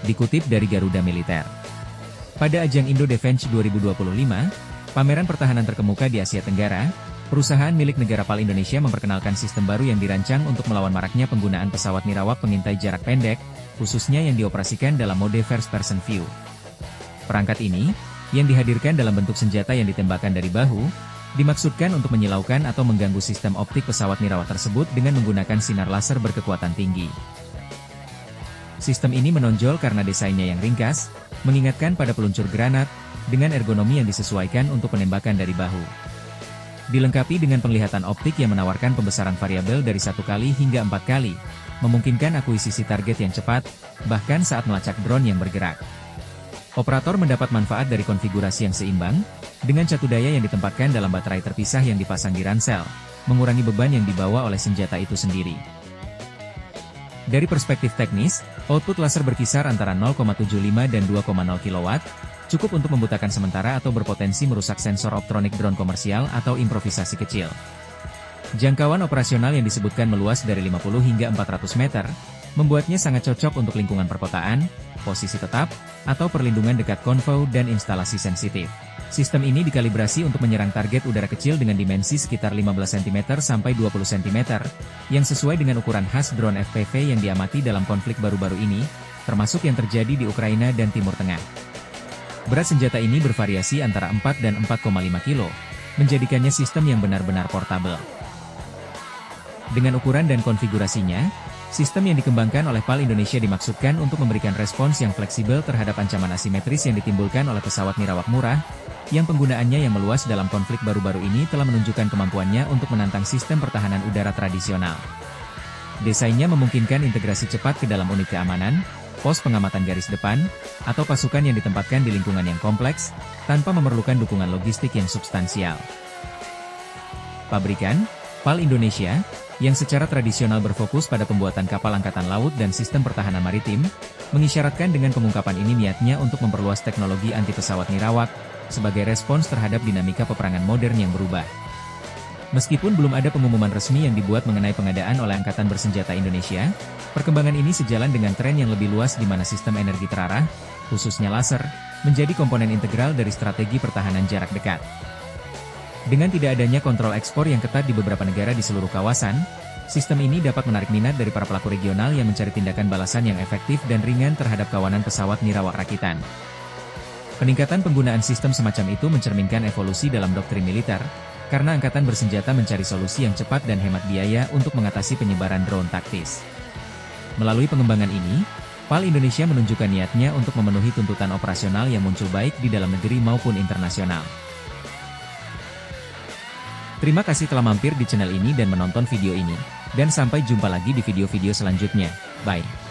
dikutip dari Garuda Militer. Pada ajang Indo Defense 2025, pameran pertahanan terkemuka di Asia Tenggara, perusahaan milik negara PAL Indonesia memperkenalkan sistem baru yang dirancang untuk melawan maraknya penggunaan pesawat nirawak pengintai jarak pendek, khususnya yang dioperasikan dalam mode first person view. Perangkat ini, yang dihadirkan dalam bentuk senjata yang ditembakkan dari bahu, dimaksudkan untuk menyilaukan atau mengganggu sistem optik pesawat nirawak tersebut dengan menggunakan sinar laser berkekuatan tinggi. Sistem ini menonjol karena desainnya yang ringkas, mengingatkan pada peluncur granat, dengan ergonomi yang disesuaikan untuk penembakan dari bahu. Dilengkapi dengan penglihatan optik yang menawarkan pembesaran variabel dari 1 kali hingga 4 kali, memungkinkan akuisisi target yang cepat, bahkan saat melacak drone yang bergerak. Operator mendapat manfaat dari konfigurasi yang seimbang, dengan catu daya yang ditempatkan dalam baterai terpisah yang dipasang di ransel, mengurangi beban yang dibawa oleh senjata itu sendiri. Dari perspektif teknis, output laser berkisar antara 0,75 dan 2,0 kW, cukup untuk membutakan sementara atau berpotensi merusak sensor optronik drone komersial atau improvisasi kecil. Jangkauan operasional yang disebutkan meluas dari 50 hingga 400 meter, membuatnya sangat cocok untuk lingkungan perkotaan, posisi tetap, atau perlindungan dekat konvoi dan instalasi sensitif. Sistem ini dikalibrasi untuk menyerang target udara kecil dengan dimensi sekitar 15 cm sampai 20 cm, yang sesuai dengan ukuran khas drone FPV yang diamati dalam konflik baru-baru ini, termasuk yang terjadi di Ukraina dan Timur Tengah. Berat senjata ini bervariasi antara 4 dan 4,5 kilo, menjadikannya sistem yang benar-benar portabel. Dengan ukuran dan konfigurasinya, sistem yang dikembangkan oleh PAL Indonesia dimaksudkan untuk memberikan respons yang fleksibel terhadap ancaman asimetris yang ditimbulkan oleh pesawat nirawak murah, yang penggunaannya yang meluas dalam konflik baru-baru ini telah menunjukkan kemampuannya untuk menantang sistem pertahanan udara tradisional. Desainnya memungkinkan integrasi cepat ke dalam unit keamanan, pos pengamatan garis depan, atau pasukan yang ditempatkan di lingkungan yang kompleks, tanpa memerlukan dukungan logistik yang substansial. Pabrikan, PAL Indonesia, yang secara tradisional berfokus pada pembuatan kapal angkatan laut dan sistem pertahanan maritim, mengisyaratkan dengan pengungkapan ini niatnya untuk memperluas teknologi anti pesawat nirawak, sebagai respons terhadap dinamika peperangan modern yang berubah. Meskipun belum ada pengumuman resmi yang dibuat mengenai pengadaan oleh Angkatan Bersenjata Indonesia, perkembangan ini sejalan dengan tren yang lebih luas di mana sistem energi terarah, khususnya laser, menjadi komponen integral dari strategi pertahanan jarak dekat. Dengan tidak adanya kontrol ekspor yang ketat di beberapa negara di seluruh kawasan, sistem ini dapat menarik minat dari para pelaku regional yang mencari tindakan balasan yang efektif dan ringan terhadap kawanan pesawat nirawak rakitan. Peningkatan penggunaan sistem semacam itu mencerminkan evolusi dalam doktrin militer, karena Angkatan Bersenjata mencari solusi yang cepat dan hemat biaya untuk mengatasi penyebaran drone taktis. Melalui pengembangan ini, PAL Indonesia menunjukkan niatnya untuk memenuhi tuntutan operasional yang muncul baik di dalam negeri maupun internasional. Terima kasih telah mampir di channel ini dan menonton video ini, dan sampai jumpa lagi di video-video selanjutnya. Bye.